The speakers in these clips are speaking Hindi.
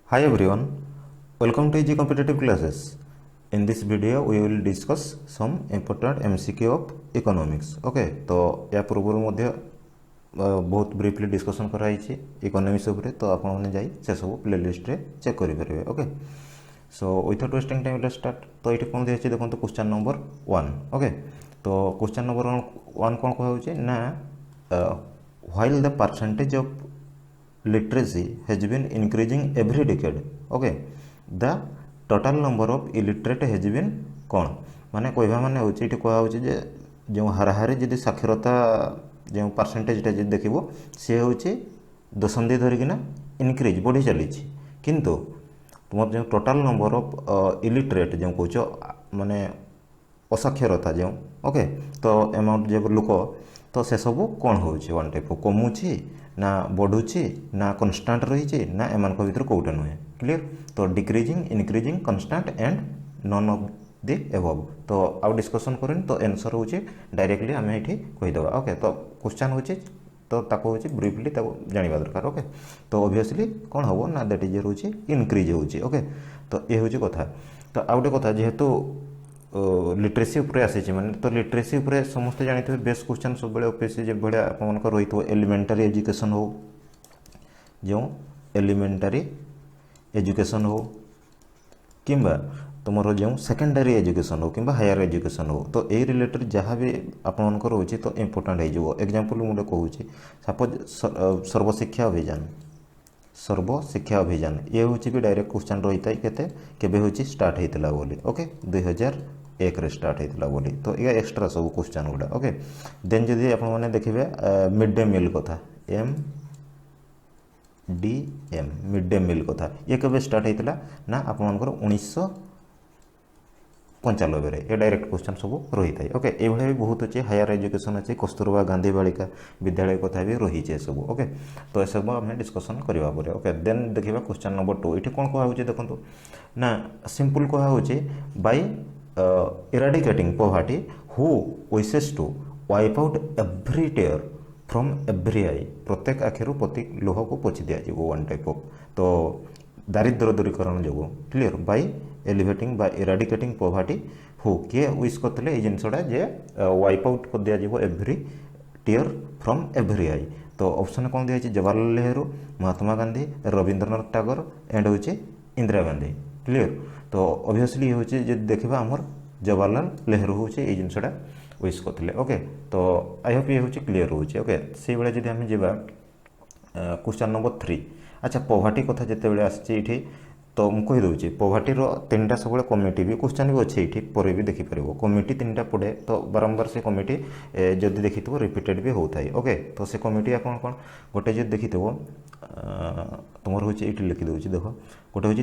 Hi everyone, welcome to Easy Competitive Classes. In this video, we will discuss some important MCQ of economics. Okay, तो या पूर्व मध्य बहुत ब्रीफली डिस्कशन कराई इकोनॉमिक्स उपरे तो आपण माने जाई से सब प्लेलिस्ट रे चेक करि परिबे. Okay, so without wasting time let's start. तो ये कौन दिए देखो तो क्वेश्चन नंबर 1. ओके, तो क्वेश्चन नंबर 1 कौन कह ना while the percentage of literacy has been increasing every decade. Okay, the total number of illiterate has been कौन माने कहवा माने होची इटी कहा होची जे जो हाराहारी जदि साक्षरता जो परसेंटेजटा जदि देखिबो से होची दशंधि धरिकिना इनक्रीज बढ़ी चली किंतु तुम जो टोटाल नंबर ऑफ इलिटरेट जो कह माने असाक्षरता जो ओके तो अमाउंट जो लोक तो से सब कौन होची वन टाइप कमुची ना बढ़ुची ना कन्स्टांट रही ना एम भर कौटा नुहे. क्लीयर. तो decreasing increasing constant and none of the above. तो आउ डिस्कसन करें तो आंसर हो डायरेक्टली आम ये कहीदे. ओके, तो क्वेश्चन हो तो ताको होची ब्रीफली जाना दरकार. ओके, तो ऑब्वियसली कौन हम ना दैट इज रोचे इनक्रीज होची. ओके, तो ये हूँ कथा. तो आउ गोटे कथा जेहेतु लिटरेसी उपरे आसी माने तो लिटरेसी उपरे समस्ते जानी बेस्ट क्वेश्चन सब बड़े ओपीएससी जो भाया आप रही थो एलिमेंटारी एजुकेशन हो जो एलिमेंटारी एजुकेशन हो किंबा तुम जो सेकेंडरी एजुकेशन हो कि हायर एजुकेशन हो तो ये रिलेटेड जहाँ भी आपंकर रोचे तो इम्पोर्टाट हो. एग्जांपल मुझे कहूँ सपोज सर्वशिक्षा अभियान ये हूँ भी डायरेक्ट क्वेश्चन रही था केबे हूँ स्टार्ट होता बोली. ओके, 2001 रे स्टार्ट होता बोली. तो ये एक्सट्रा सब क्वेश्चन गुड़ा. ओके, देन जदि आप देखिए मिड डे मिल कथा MDM मिड डे मिल कथा ये केबे स्टार्ट होता ना आपंकर 1995 ये डायरेक्ट क्वेश्चन सब रही था. ओके, ये भी बहुत अच्छे हायर एजुकेशन अच्छे कस्तूरबा गांधी बालिका विद्यालय कथा भी रही है सब. ओके, तो यह सब आम डिस्कसन करवा पड़े. ओके, देन देखिए क्वेश्चन नंबर 2 ये कौन कहुचे देखो ना सिंपल कहुचे by eradicating poverty who wishes to wipe out every tear from every eye. प्रत्येक आखिर प्रत्येक लोह को पोछि दिया वन टाइप ऑफ तो दारिद्र दूरीकरण जो. Clear. By elevating by eradicating poverty हु किए विश करते ये जिनसा जे वाइप आउट कर दिया every tear from every eye. तो ऑप्शन कौन दिया जवाहरलाल नेहरू, महात्मा गांधी, रविंद्रनाथ टैगोर एंड हूँ इंदिरा गांधी. क्लीयर. तो ऑब्वियसली हूँ देखा आमर जवाहरलाल नेहरू हूँ ये जिनसा विश करते. ओके, तो आई होप ये हूँ क्लीयर हो. ओके, से भाई जब आम जा क्वेश्चन नंबर 3. अच्छा, पॉवर्टी कथा जिते आसी तो मुझे कहीदे पॉवर्टीर 3टा सब कमिटी भी क्वेश्चन भी अच्छे ये पर भी देखिपर कमिटी 3टा पड़े तो बारंबार से कमिटी जदि देखी रिपीटेड भी होता है. ओके, तो से कमिटी आप कौन गोटे जो देखी तुम हूँ ये लिखिदे देख गोटे हूँ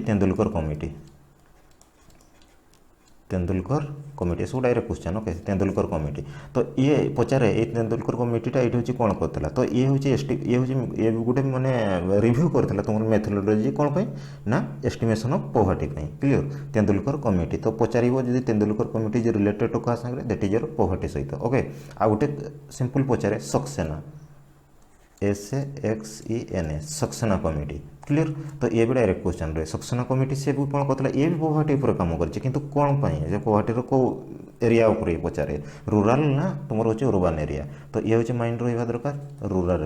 तेंदुलकर कमिटी सब direct question. Okay, Tendulkar committee तो ये पचारे ये तेंदुलकर कमिटीटा ये हूँ कौन करता तो ये हूँ ये गोटे माने रिव्यू करता तुम मेथोडोलॉजी कौन पे ना estimation of poverty. Clear. Tendulkar committee तो पचार जब तेंदुलकर कमिटी जो रिलेटेड टू क्या सागर दैट इज योर पॉवर्टी सहित. ओके, आ गोटे सिंपल पचारे Saxena SAXENA Saxena committee. Clear. तो ये भी डायरेक्ट क्वेश्चन रहे सक्सेना कमिटी से भी कौन कहता ये भी पॉवर्टी उपर काम कर कौन पॉवर्टी को एरिया उपर पचारे रूराल ना तुम हूँ अर्बान एरिया. तो ये हूँ माइंड रहा दरकार रूराल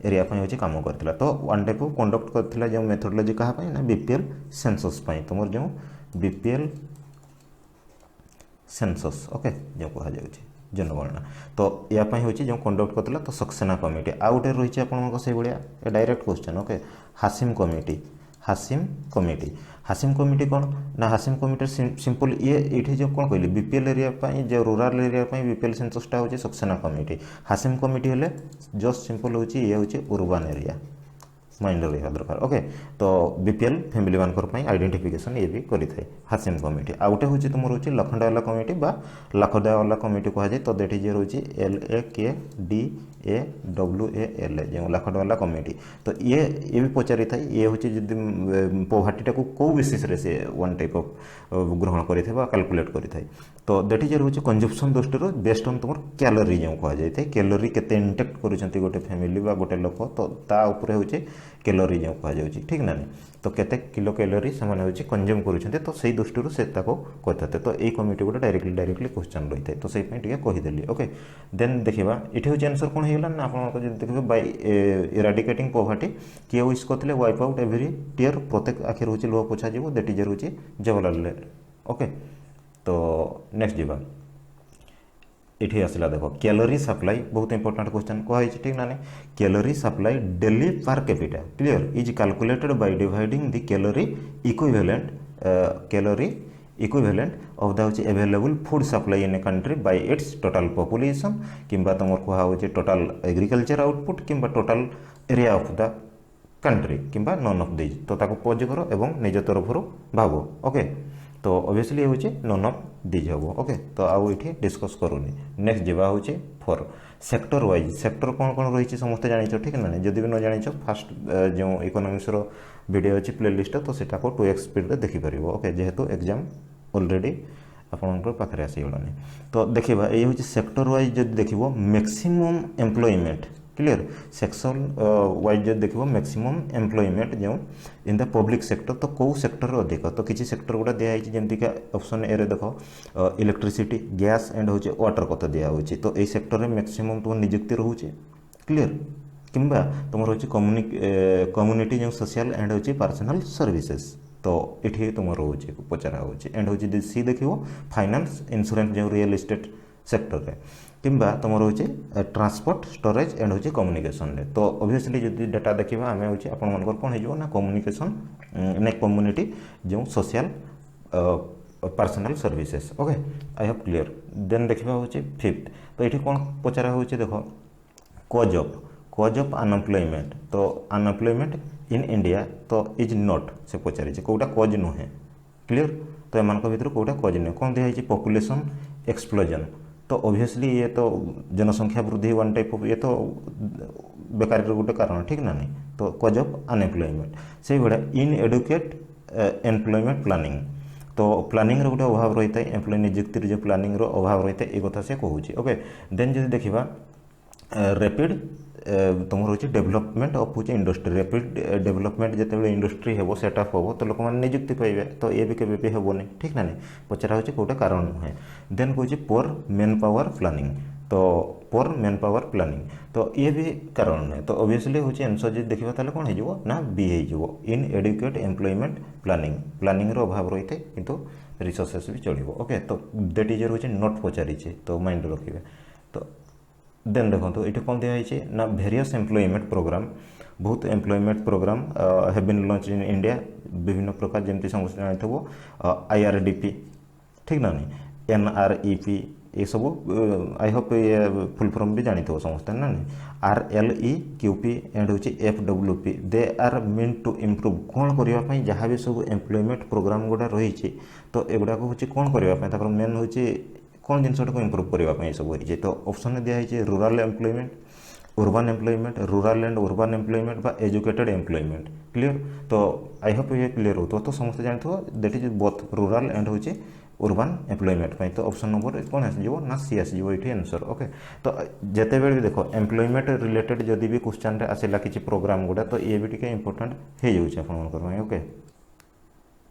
एरिया हूँ काम करता. तो वन टाइप ऑफ कंडक्ट करता जो मेथोडोलॉजी क्या ना BPL सेंसस तुम जो BPL सेंसस. ओके, जो कह जनगणना तो यापाई हूँ जो कंडक्ट करता तो सक्सेना कमिटी. आउ गोटे रही भाया direct question. Okay, Hashim committee कौन ना हासिम कमिटी सिंपल ये जो कौन कहली BPL एरिया जो रूराल एरिया BPL सेंससटा हूँ सक्सेना कमिटी. हासिम कमिटी हेले जस्ट सिंपल हूँ ये हूँ अर्बान एरिया माइंड रहा दरकार. ओके, तो BPL फैमिली मानकर आइडेंटिफिकेशन ये भी करें हासिम कमिटी. आ गोटे हूँ तुम रोचे लखनडावाला कमिटी बा लखनडावाला कमिटी कह जाए तो दैट इज रोचे LAKDAWALA जो लखनडावाला कमिटी. तो ये भी पचारि था ये हूँ जब पॉवर्टीटा को कौ बेसिस से वन टाइप ऑफ ग्रहण करें कैलकुलेट करें तो दैट इज रोचे कंजप्शन दृष्टि बेस्ट ऑन तुम कैलोरी जो कह जाए कैलोरी केते इंटेक्ट कर गोटे फैमिली बा गोटे लोक तो ता उपरे हूँ कैलोरी जो कहुच्छे ठीक ना तो केते किलो कैलोरी से कंज्यूम करूँ तो से दृष्टि से कहते तो ये कमिटी गोटे डायरेक्टली क्वेश्चन रही है तो से कहीदेली ओके देन देखा ये हूँ आंसर कौन होगा ना आप देखिए बाय इराडिकेटिंग पॉवर्टी किए विश करते वाइप आउट एवरी टीयर प्रत्येक आखिर हूँ लुह पोछा that is hmm Jawaharlal Nehru okay तो नेक्स्ट जावा ये आसला देख कैलोरी सप्लाई बहुत इंपोर्टेंट क्वेश्चन कहुई ठीक ना calorie supply daily per capita clear is calculated by dividing the calorie equivalent of the available food supply in a country by its total population किंबा तुम कहुच्छे टोटल एग्रीकल्चर आउटपुट किंबा total area of the country किंबा नॉन ऑफ दिज तो ताको पॉज करो एवं निज तरफ भाव ओके तो ऑब्वियसली हूँ नॉन ऑफ दिज हम ओके तो आउ ये डिस्कस करूनी नेक्स्ट जावा हूँ फोर सेक्टर वाइज सेक्टर कौन कौन रही समस्त जान ठीक ना जदि भी न जान फास्ट जो इकोनॉमिक्स वीडियो अच्छी प्लेलिस्ट तो सेटा को 2x स्पीड देखिपर ओके जेहेतु एग्जाम ऑलरेडी आपंकर पाखे आसीगलानी तो देखा ये हूँ सेक्टर वाइज जब देख maximum employment clear section wise जब देख मैक्सिमम एम्प्लॉयमेंट जो इन द पब्लिक सेक्टर तो कौ सेक्टर अधिक तो किसी सेक्टर गुड़ा दिखाई जमीक ऑप्शन ए रे देख इलेक्ट्रिसिटी गैस एंड हूँ वाटर कत दिखाई तो ये सेक्टर में मैक्सिमम तुम निजुक्ति रोचे क्लियर किंबा तुम हूँ कम्युनिटी जो सोशल एंड हूँ पर्सनल सर्विसेज तो ये तुम रोचे पचरा हो एंड हूँ सी देख फाइनान्स इंश्योरेंस जो रियल एस्टेट सेक्टर रे किंबा तुम रोचे ट्रांसपोर्ट स्टोरेज एंड हूँ कम्युनिकेशन रे तो ऑब्वियसली जो डाटा देखा आम हूँ आपंकर कौन हो ना कम्युनिकेशन ने कम्युनिटी जो social personal services okay I have clear then देखा हूँ फिफ्थ तो ये कौन पचरा हो देख कॉज ऑफ अनएम्प्लॉयमेंट तो अनएम्प्लॉयमेंट इन इंडिया तो इज नॉट से पचारे कौटा कज नुहे क्लियर तो एम भर कौटा कज नुहे कौन दिखाई पॉपुलेशन एक्सप्लोजन तो ऑब्वियसली ये तो जनसंख्या वृद्धि वन टाइप ऑफ ये तो बेकारी गोटे कारण ठीक ना नहीं तो कज ऑफ अनएम्प्लॉयमेंट से भाया इन एडुकेट एम्प्लॉयमेंट प्लानिंग तो प्लानिंग गोटे अभाव रही है एम्प्लॉय निजुक्ति जो प्लानिंग अभाव रही है ये कथा से कहूँ ओके देन जो देखा रैपिड तुम रोचे डेवलपमेंट ऑफ हूँ इंडस्ट्री रैपिड डेवलपमेंट जिते इंडस्ट्री हे सेटअप हम तो लोक मैंने निजुक्ति पाइबे तो ये भी केबे हेनी ठीक ना पचरा हो कौटे कारण नुहे देन कहे पोर मैन पावर प्लानिंग तो पोर मैन पावर प्लानिंग तो ये भी कारण नुहे तो ऑब्वियसली हूँ आंसर जो देखा ताले कौन हो ना बी हो इन एडुकेट एम्प्लॉयमेंट प्लानिंग अभाव रही है किंतु रिसोर्सेस भी चलो ओके तो दैट इज हूँ नोट पचारि तो माइंड रखिए तो देन देखो ये कौन दिखाई ना वेरियस एम्प्लॉयमेंट प्रोग्राम बहुत employment programme have been launch in India विभिन्न प्रकार जमती समस्त जानी IRDP ठीक ना नहीं NREP ये सब आई होप ये फुल फॉर्म भी जानी समस्ते ना नहीं RLEQP एंड हूँ FWP they are mean to improve कौन करने जहाँ भी सब एम्प्लॉयमेंट प्रोग्राम गुड़ा रही तो एगुड़ाक हूँ कौन करने मेन हूँ कौन जिनसा को इम्प्रूव करने सब होती तो ऑप्शन दिखाई rural employment rural and urban employment बा एजुकेटेड एम्प्लॉयमेंट क्लियर तो आई होप ये क्लियर हो तो समस्त जानते that is both rural and हूँ अर्बन एम्प्लॉयमेंट तो ऑप्शन नंबर कौन आसो ना सी आसो ये आंसर ओके तो जिते बड़े भी देख एम्प्लॉयमेंट रिलेटेड जदि भी क्वेश्चन आसला किसी प्रोग्राम गुड़ा तो ये भी टे इंपोर्टेंट हो जाए ओके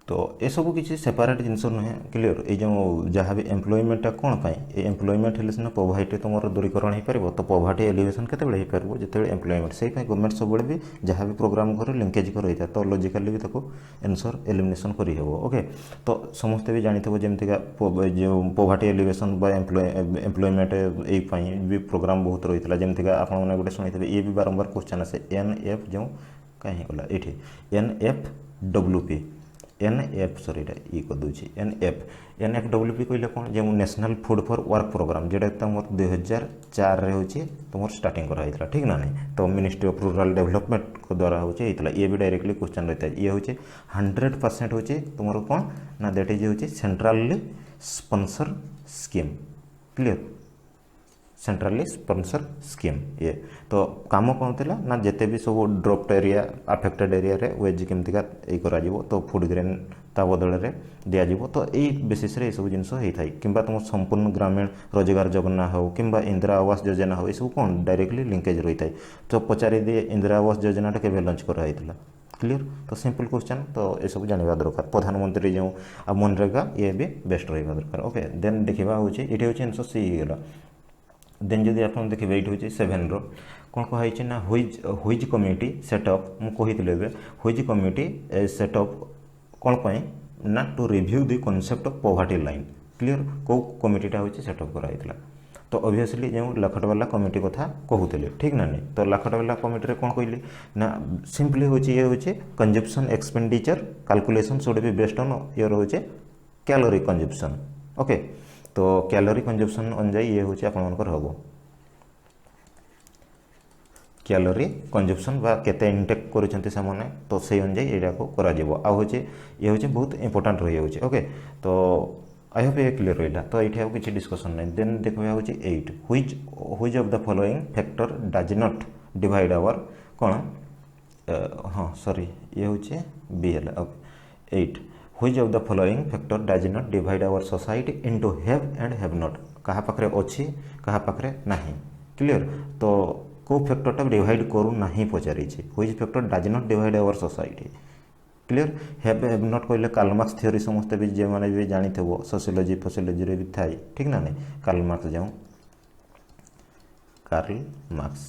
तो ये सब किसी सेपरेट जिनस नुहे क्लियर ये जो जहाँ भी एम्प्लॉयमेंटा कौन पाई एम्प्लॉयमेंट हेल्ले सीना पॉवर्टी तुम दूरीकरण हो पार तो पॉवर्टी एलिवेशन केते हो पार जिते एम्प्लॉयमेंट से गवर्नमेंट सब भी जहाँ भी प्रोग्राम कर लिंकेज कर रही तो लॉजिकली भी ताको आंसर एलिमिनेशन करहब ओके तो समस्ते भी जानी जमीका जो पॉवर्टी एलिवेशन बा एम्प्लॉयमेंट यही भी प्रोग्राम बहुत रही है जमीका आपने गोटे शुणी ये भी बारंबार क्वेश्चन आसे NF जो कहीं गला ये NFWP NF सॉरी ये कदे NFWP कहले कौन जो national food for work programme जोटा तुम 2004 रे होची तुम स्टार्टिंग कराई ठीक ना नहीं तो मिनिस्ट्री ऑफ रूरल डेवलपमेंट द्वारा होची ये भी डायरेक्टली क्वेश्चन रहता है ये हूँ 100% होची तुम कौन ना दैट इज हूँ centrally sponsor scheme clear centrally sponsor scheme ये तो काम कौन थी ना जिते भी सब ड्रॉप्ड एरिया अफेक्टेड एरिया रे वेज केमतिका ये करा तो फूड ग्रेन ତା ବଦଳରେ ଦିଆଯିବ। ତ ଏଇ ବେସିସ୍ରେ ଏସବୁ ଜିନିଷ ହେଇଥାଏ। କିମ୍ବା ତୁମ ସମ୍ପୂର୍ଣ୍ଣ ଗ୍ରାମୀଣ ରୋଜଗାର ଯୋଜନା ହେଉ କିମ୍ବା ଇନ୍ଦିରା ଆବାସ ଯୋଜନା ହେଉ, ଏସବୁ କ'ଣ ଡାଇରେକ୍ଟଲି ଲିଙ୍କେଜ୍ ରହିଥାଏ। ତ ପଚାରିଦିଏ ଇନ୍ଦିରା ଆବାସ ଯୋଜନାଟା କେବେ ଲଞ୍ଚ କରାଯାଇଥିଲା, କ୍ଲିଅର। ତ ସିମ୍ପଲ୍ କ୍ୱେଶ୍ଚନ୍, ତ ଏସବୁ ଜାଣିବା ଦରକାର। ପ୍ରଧାନମନ୍ତ୍ରୀ ଯେଉଁ ଆଉ ମନରେଗା ଇଏ ବି ବେଷ୍ଟ ରହିବା ଦରକାର। ଓକେ, ଦେନ୍ ଦେଖିବା ହେଉଛି ଏଇଠି ହେଉଛି ଆନ୍ସର୍ ସି ହେଇଗଲା। ଦେନ୍ ଯଦି ଆପଣ ଦେଖିବେ ଏଇଠି ହେଉଛି 7ର କ'ଣ କୁହାଯାଇଛି ନା ହୁଇଜ୍ କମିଟି ସେଟଅପ୍। ମୁଁ କହିଥିଲି ଏବେ ହୁଇଜ୍ କମିଟି ସେଟଅପ୍ କ'ଣ ପାଇଁ ନା to review the concept of poverty line, clear. କେଉଁ କମିଟିଟା ହେଉଛି ସେଟଅପ୍ କରାଯାଇଥିଲା। ତ ଅବଭିୟସଲି ଯେଉଁ ଲାଖଟବାଲା କମିଟି କଥା କହୁଥିଲେ, ଠିକ୍ ନା ନାହିଁ। ତ ଲାଖଟବାଲା କମିଟିରେ କ'ଣ କହିଲି ନା ସିମ୍ପଲି ହେଉଛି ଇଏ ହେଉଛି consumption expenditure calculation should be based on year ହେଉଛି କ୍ୟାଲୋରି କଞ୍ଜମ୍ପସନ୍। ଓକେ, ତ କ୍ୟାଲୋରି କଞ୍ଜମ୍ପସନ୍ ଅନୁଯାୟୀ ଇଏ ହେଉଛି ଆପଣଙ୍କର ହେବ କ୍ୟାଲୋରି କଞ୍ଜମ୍ପସନ୍ ବା କେତେ ଇନଟେକ୍ କରୁଛନ୍ତି ସେମାନେ, ତ ସେଇ ଅନୁଯାୟୀ ଏଇଟାକୁ କରାଯିବ। ଆଉ ହେଉଛି ଇଏ ହେଉଛି ବହୁତ ଇମ୍ପୋର୍ଟାଣ୍ଟ ରହିଯାଉଛି। ଓକେ, ତ ଆଇ ହୋପ୍ ଏ କ୍ଲିୟର ରହିଲା। ତ ଏଇଠି ଆଉ କିଛି ଡିସ୍କସନ୍ ନାହିଁ। ଦେନ୍ ଦେଖିବା ହେଉଛି 8 which of the following factor does not divide our କ'ଣ ହଁ ସରି ଇଏ ହେଉଛି ବି ହେଲା। Okay, 8 which of the following factor does not divide our society into have and have not. କାହା ପାଖରେ ଅଛି କାହା ପାଖରେ ନାହିଁ, କ୍ଲିଅର। ତ କେଉଁ ଫ୍ୟାକ୍ଟରଟା ଡିଭାଇଡ୍ କରୁନାହିଁ ପଚାରିଛି। Which factor does not divide our society, clear. Have have not କହିଲେ କାର୍ଲମାର୍କ୍ସ ଥିଓରି ସମସ୍ତେ ବି ଯେଉଁମାନେ ବି ଜାଣିଥିବ ସୋସିଓଲୋଜି ଫୋସିଓଲୋଜିରେ ବି ଥାଏ, ଠିକ୍ ନା ନାହିଁ। କାର୍ଲମାର୍କ୍ସ ଯେଉଁ କାର୍ଲମାର୍କ୍ସ,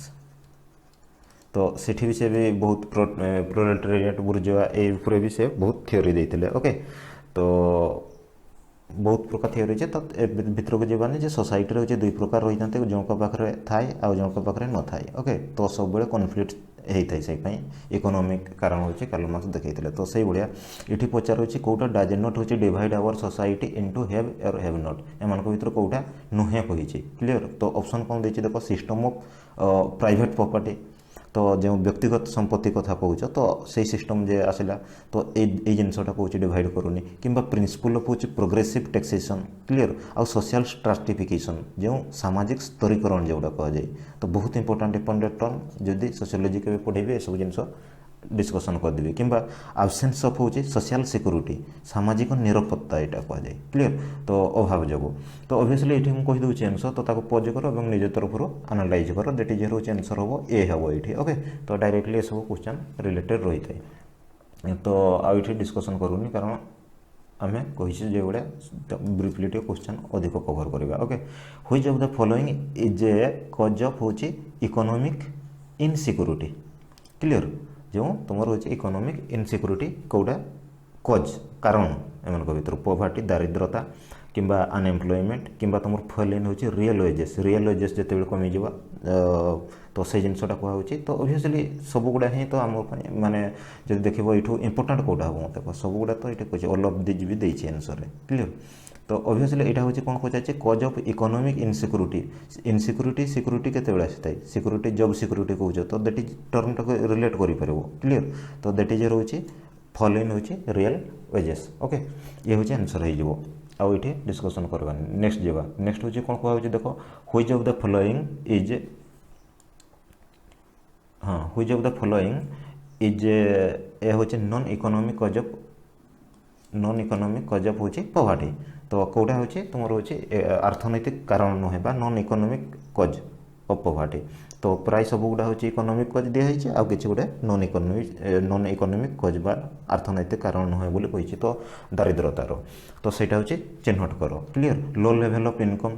ତ ସେଠି ବି ସେ ବି ବହୁତ ପ୍ରୋଲେଟାରିଏଟ୍ ବୁର୍ଜୋଆ ଏଇ ଉପରେ ବି ସେ ବହୁତ ଥିଓରି ଦେଇଥିଲେ। ଓକେ, ତ ବହୁତ ପ୍ରକାର ଥିଓରି ଅଛି। ତ ଭିତରକୁ ଯିବାନି ଯେ ସୋସାଇଟିରେ ହେଉଛି ଦୁଇ ପ୍ରକାର ରହିଥାନ୍ତି, ଜଣଙ୍କ ପାଖରେ ଥାଏ ଆଉ ଜଣଙ୍କ ପାଖରେ ନଥାଏ। ଓକେ, ତ ସବୁବେଳେ କନଫ୍ଲିକ୍ଟ ହେଇଥାଏ। ସେଇପାଇଁ ଇକୋନୋମିକ୍ କାରଣ ହେଉଛି କାର୍ଲମାର୍କ୍ସ ଦେଖେଇଥିଲେ। ତ ସେଇଭଳିଆ ଏଠି ପଚାରୁଛି କେଉଁଟା ଡାଜ୍ ନଟ୍ ହେଉଛି divide our society into have or have not, ଏମାନଙ୍କ ଭିତରୁ କେଉଁଟା ନୁହେଁ କହିଛି, କ୍ଲିଅର। ତ ଅପସନ୍ କ'ଣ ଦେଇଛି ଦେଖ, ସିଷ୍ଟମ୍ ଅଫ୍ ପ୍ରାଇଭେଟ୍ ପ୍ରପର୍ଟି। ତ ଯେଉଁ ବ୍ୟକ୍ତିଗତ ସମ୍ପତ୍ତି କଥା କହୁଛ, ତ ସେଇ ସିଷ୍ଟମ୍ ଯେ ଆସିଲା, ତ ଏଇ ଜିନିଷଟା କହୁଛି ଡିଭାଇଡ୍ କରୁନି। କିମ୍ବା ପ୍ରିନ୍ସିପଲ୍ ଅଫ୍ ହେଉଛି ପ୍ରୋଗ୍ରେସିଭ୍ ଟ୍ୟାକ୍ସେସନ୍, କ୍ଲିଅର। ଆଉ ସୋସିଆଲ୍ ଷ୍ଟ୍ରାଟିଫିକେସନ୍, ଯେଉଁ ସାମାଜିକ ସ୍ତରୀକରଣ ଯେଉଁଟା କୁହାଯାଏ। ତ ବହୁତ ଇମ୍ପୋର୍ଟାଣ୍ଟ ଟର୍ମ, ଯଦି ସୋସିଓଲୋଜି କେବେ ପଢ଼େଇବେ ଏସବୁ ଜିନିଷ ଡିସ୍କସନ୍ କରିଦେବି। କିମ୍ବା ଆବସେନ୍ସ ଅଫ୍ ହେଉଛି ସୋସିଆଲ୍ ସିକ୍ୟୁରିଟି, ସାମାଜିକ ନିରାପତ୍ତା ଏଇଟା କୁହାଯାଏ, କ୍ଲିଅର। ତ ଅଭାବ ଯୋଗୁଁ। ତ ଅବଭିୟସଲି ଏଇଠି ମୁଁ କହିଦେଉଛି ଆନ୍ସର୍, ତ ତାକୁ ପଜ୍ କର ଏବଂ ନିଜ ତରଫରୁ ଆନାଲାଇଜ୍ କର। ଦେଟ୍ ଇଜ୍ ହେଉଛି ଆନ୍ସର୍ ହେବ ଏ ହେବ ଏଇଠି। ଓକେ, ତ ଡାଇରେକ୍ଟଲି ଏସବୁ କ୍ୱେଶ୍ଚନ୍ ରିଲେଟେଡ୍ ରହିଥାଏ। ତ ଆଉ ଏଇଠି ଡିସ୍କସନ୍ କରୁନି, କାରଣ ଆମେ କହିଛୁ ଯେଭଳିଆ ବ୍ରିଫଲି ଟିକେ କ୍ୱେଶ୍ଚନ୍ ଅଧିକ କଭର୍ କରିବା। Okay, which of the following is a cause of ହେଉଛି ଇକୋନୋମିକ୍ ଇନସିକ୍ୟୁରିଟି, କ୍ଲିଅର। ଯେଉଁ ତୁମର ହେଉଛି ଇକୋନୋମିକ୍ ଇନସିକ୍ୟୁରିଟି କେଉଁଟା କଜ୍ କାରଣ, ଏମାନଙ୍କ ଭିତରୁ ପୋଭର୍ଟି ଦାରିଦ୍ରତା କିମ୍ବା ଅନଏମ୍ପ୍ଲୟମେଣ୍ଟ କିମ୍ବା ତୁମର ଫଲେନ୍ ହେଉଛି ରିଏଲ୍ ୱେଜେସ୍ ଯେତେବେଳେ କମିଯିବ, ତ ସେଇ ଜିନିଷଟା କୁହାହେଉଛି। ତ ଅବଭିୟସଲି ସବୁଗୁଡ଼ା ହିଁ ତ ଆମ ପାଇଁ ମାନେ ଯଦି ଦେଖିବ ଏଇଠୁ ଇମ୍ପୋର୍ଟାଣ୍ଟ କେଉଁଟା ହେବ ମୋତେ ସବୁଗୁଡ଼ା ତ ଏଇଠି କହୁଛି, ଅଲ୍ ଅଫ୍ ଦିଜ୍ ବି ଦେଇଛି ଆନ୍ସର୍ରେ, କ୍ଲିଅର। ତ ଅବଭିୟସଲି ଏଇଟା ହେଉଛି କ'ଣ ପଚାରିଛି, କଜ୍ ଅଫ୍ ଇକୋନୋମିକ୍ ଇନସିକ୍ୟୁରିଟି ସିକ୍ୟୁରିଟି କେତେବେଳେ ଆସିଥାଏ, ସିକ୍ୟୁରିଟି ଜବ୍ ସିକ୍ୟୁରିଟି କହୁଛ, ତ ଦେଟ୍ ଇଜ୍ ଟର୍ମଟାକୁ ରିଲେଟ୍ କରିପାରିବ, କ୍ଲିଅର। ତ ଦେଟ୍ ଇଜ୍ ରହୁଛି ଫଲ୍ ଇନ୍ ହେଉଛି ରିଏଲ୍ ୱେଜେସ୍। ଓକେ, ଇଏ ହେଉଛି ଆନ୍ସର୍ ହେଇଯିବ। ଆଉ ଏଇଠି ଡିସ୍କସନ୍ କରିବାନି, ନେକ୍ସଟ ଯିବା। ନେକ୍ସଟ ହେଉଛି କ'ଣ କୁହାହେଉଛି ଦେଖ, which of the following is which of the following is a ହେଉଛି ନନ୍ ଇକୋନୋମିକ୍ କଜ୍ ଅଫ୍ ହେଉଛି ପୋଭର୍ଟି। ତ କେଉଁଟା ହେଉଛି ତୁମର ହେଉଛି ଅର୍ଥନୈତିକ କାରଣ ନୁହେଁ ବା non economic cause of poverty. ତ ପ୍ରାୟ ସବୁଗୁଡ଼ା ହେଉଛି ଇକୋନୋମିକ୍ କଜ୍ ଦିଆହେଇଛି, ଆଉ କିଛି ଗୋଟେ ନନ୍ ଇକୋନୋମିକ୍ କଜ୍ ବା ଅର୍ଥନୈତିକ କାରଣ ନୁହେଁ ବୋଲି କହିଛି। ତ ଦାରିଦ୍ରତାର, ତ ସେଇଟା ହେଉଛି ଚିହ୍ନଟ କର, clear. Low level of income,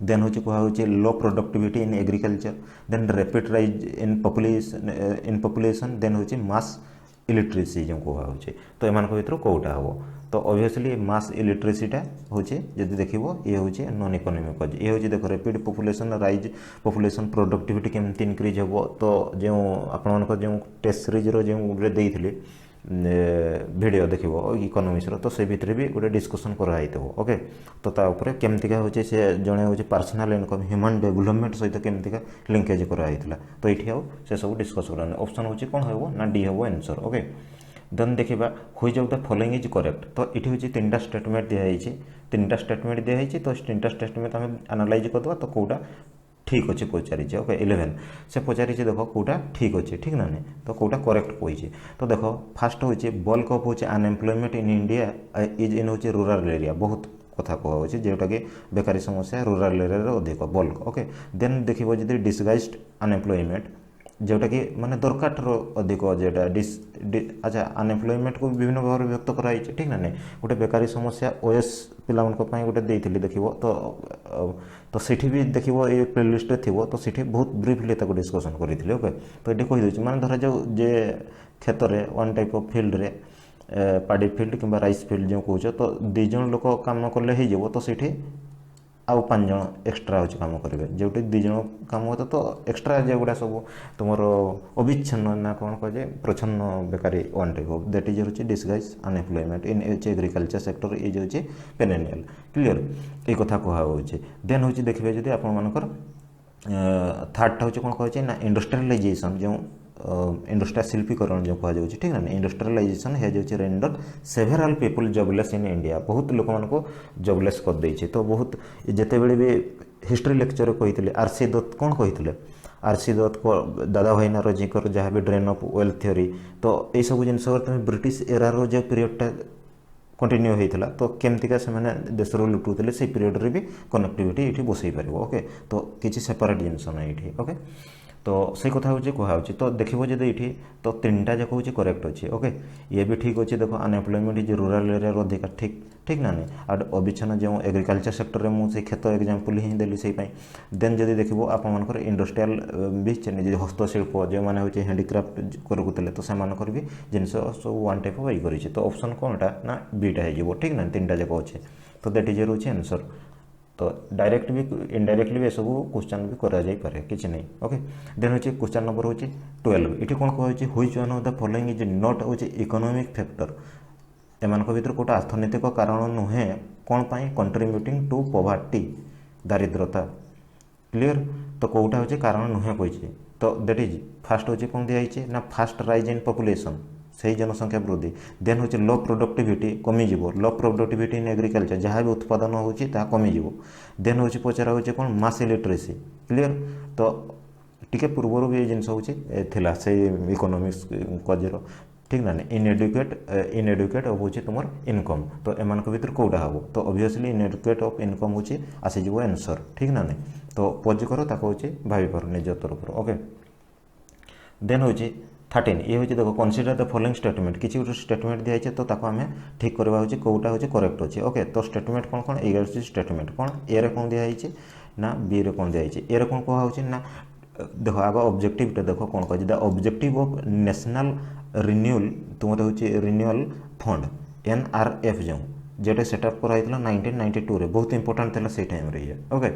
then ହେଉଛି କୁହାହେଉଛି low productivity in agriculture, then rapid rise in population, then ହେଉଛି ମାସ୍ ଇଲିଟ୍ରେସି ଯେଉଁ କୁହାହେଉଛି। ତ ଏମାନଙ୍କ ଭିତରୁ କେଉଁଟା ହେବ, ତ ଅବଭିୟସଲି ମାସ୍ ଇଲିଟ୍ରେସିଟା ହେଉଛି ଯଦି ଦେଖିବ ଇଏ ହେଉଛି ନନ୍ ଇକୋନୋମିକ୍ କଜ୍। ଇଏ ହେଉଛି ଦେଖ ରେପିଡ୍ ପପୁଲେସନ୍ ପ୍ରଡକ୍ଟିଭିଟି କେମିତି ଇନକ୍ରିଜ୍ ହେବ। ତ ଯେଉଁ ଆପଣମାନଙ୍କର ଯେଉଁ ଟେଷ୍ଟ ସିରିଜ୍ର ଯେଉଁ ଗୋଟେ ଦେଇଥିଲି ଭିଡ଼ିଓ ଦେଖିବ ଇକୋନୋମିକ୍ସର, ତ ସେ ଭିତରେ ବି ଗୋଟେ ଡିସ୍କସନ୍ କରାହେଇଥିବ। ଓକେ, ତ ତା ଉପରେ କେମିତିକା ହେଉଛି ସେ ଜଣେ ହେଉଛି ପର୍ସନାଲ୍ ଇନକମ୍ ହ୍ୟୁମାନ୍ ଡେଭଲପମେଣ୍ଟ ସହିତ କେମିତିକା ଲିଙ୍କେଜ୍ କରାହେଇଥିଲା। ତ ଏଇଠି ଆଉ ସେସବୁ ଡିସ୍କସ୍ କରାନି। ଅପସନ୍ ହେଉଛି କ'ଣ ହେବ ନା ଡି ହେବ ଆନ୍ସର୍। ଓକେ, ଦେନ୍ ଦେଖିବା which of the following is correct. ତ ଏଠି ହେଉଛି ତିନିଟା ଷ୍ଟେଟମେଣ୍ଟ ଦିଆହେଇଛି, ତ ତିନିଟା ଷ୍ଟେଟମେଣ୍ଟ ଆମେ ଆନାଲାଇଜ୍ କରିଦେବା। ତ କେଉଁଟା ठीक अच्छे पचारि ओके 11 से पचारि देख कौटा ठीक अच्छे ठीक ना नहीं तो कौटा करेक्ट कही तो देख फास्ट हूँ बल्क अफ हूँ unemployment in India is in हूँ रूराल एरिया बहुत कथा कहुच्छे जोटा कि बेकारी समस्या रूराल एरिया अधिक बल्क ओके देन देखो जी डिसगाइज्ड अनएम्प्लॉयमेंट जोटा कि माने दरकार अधिक जोटा अच्छा अनएम्प्लॉयमेंट को विभिन्न भाव में व्यक्त कराई ठीक ना नहीं गोटे बेकारी समस्या ओएस पिला गोटे देती देखो तो सेठी भी देखो ये प्लेलिस्ट थी तो सेठी बहुत ब्रीफली डिस्कसन करें ओके तो ये कहीदे माने धरा जाऊ जे क्षेत्र में वन टाइप ऑफ फील्ड रे पाड़ी फील्ड कि राइस फील्ड जो कौच तो दीज लोक कम कले हो तो सेठी आउ 5 जन एक्सट्रा हो कम करेंगे जो 2 जन कम होता तो एक्सट्रा जोगुड़ा सब तुम अविच्छिन्न ना कौन कहे प्रच्छन्न बेकारी one type of that is hmm disguise unemployment in agriculture sector is hmm perennial clear ये कथा कहुच्छे देन हूँ देखिए जब आपर थर्डटा हूँ कौन कहे ना इंडस्ट्रियलाइजेशन जो इंडस्ट्रियल शिल्पीकरण जो कहुच्छे ठीक ना industrialisation has hmm render several people jobless in India बहुत लोक मान जॉबलेस कर देइछे तो बहुत जिते बड़े भी हिस्ट्री लेक्चर कही आरसी दत्त कौन कही आरसी दत्त को दादा भाई नारोजी जहाँ भी ड्रेन ऑफ वेल्थ थ्योरी तो ये सब जिन तुम ब्रिटिश एरार जो पीरियडटा कंटिन्यू होता तो केमतिका से देश लुटुले से पीरियड रे भी कनेक्टिविटी ये बसई पार ओके तो किसी सेपरेट जिनस ना ये ओके तो से कथा हूँ कहुच्छे तो देखो जब ये तो 3टा जाक हूँ करेक्ट अच्छे ओके ये भी ठीक अच्छे देखो अनएम्प्लॉयमेंट इज रूराल एरिया अधिक ठीक ठीक ना नहीं आड अविच्छिन्न जो एग्रीकल्चर सेक्टर में मुझे खेत एग्जांपल ही देली से देन जब देखो आपर इंडस्ट्रियल भी हस्तशिल्प जो मैंने हूँ हैंडीक्राफ्ट करुले तो से भी जिन सब वन टाइप वही कर तो ऑप्शन कौनटा ना बीटा हो ठीक ना 3टा जाक अच्छे तो दैट इज रोचे आंसर तो डायरेक्ट भी इनडायरेक्टली भी सब क्वेश्चन भी करा जाई पारे किसी नहीं ओके देन हूँ क्वेश्चन नंबर हूँ 12 ये कौन कहे which one of the following is not हूँ इकोनॉमिक फैक्टर एमान भर गोटे अर्थनैतिक कारण नुहे कौन पाई कंट्रीब्यूटिंग टू पॉवर्टी दारिद्रता क्लियर तो कौटा हूँ कारण नुहे कही तो दैट इज फास्ट हूँ कौन दिखाई ना फास्ट राइज इन पॉपुलेशन से जनसंख्या वृद्धि then hmm low productivity comes low productivity in agriculture जहाँ भी उत्पादन होची कमिज देन हूँ पचरा हूँ कौन मास इलिटरेसी क्लियर तो टिके पूर्वर भी ये जिन हूँ से इकोनॉमिक्स कजर ठीक ना इनएडुकेट हूँ तुम इनकम तो एम भर कौटा हम तो ऑब्वियसली इनएडुकेट ऑफ इनकम हूँ आसीज आंसर ठीक ना नहीं तो पज कर ताको भाई पार निज तरफ ओके देन हूँ 13 ये हूँ देखो कनसीडर द फॉलोइंग स्टेटमेंट किसी गोटे स्टेटमेंट दिखाई तो आम ठीक करवा हूँ कौटा हूँ करेक्ट अच्छे ओके तो स्टेटमेंट कौन कौन ये स्टेटमेंट कौन ए रे कौन दिखाई ना बी रे कौन दिखाई ए रे कौन कहुच्छे ना देखो आग ऑब्जेक्टिव देखो कौन कह the objective of national renewal तुम हूँ रिन्यूअल फंड NRF जो सेटअप कराई 1992 रे बहुत इंपोर्टेंट था से टाइम रे ओके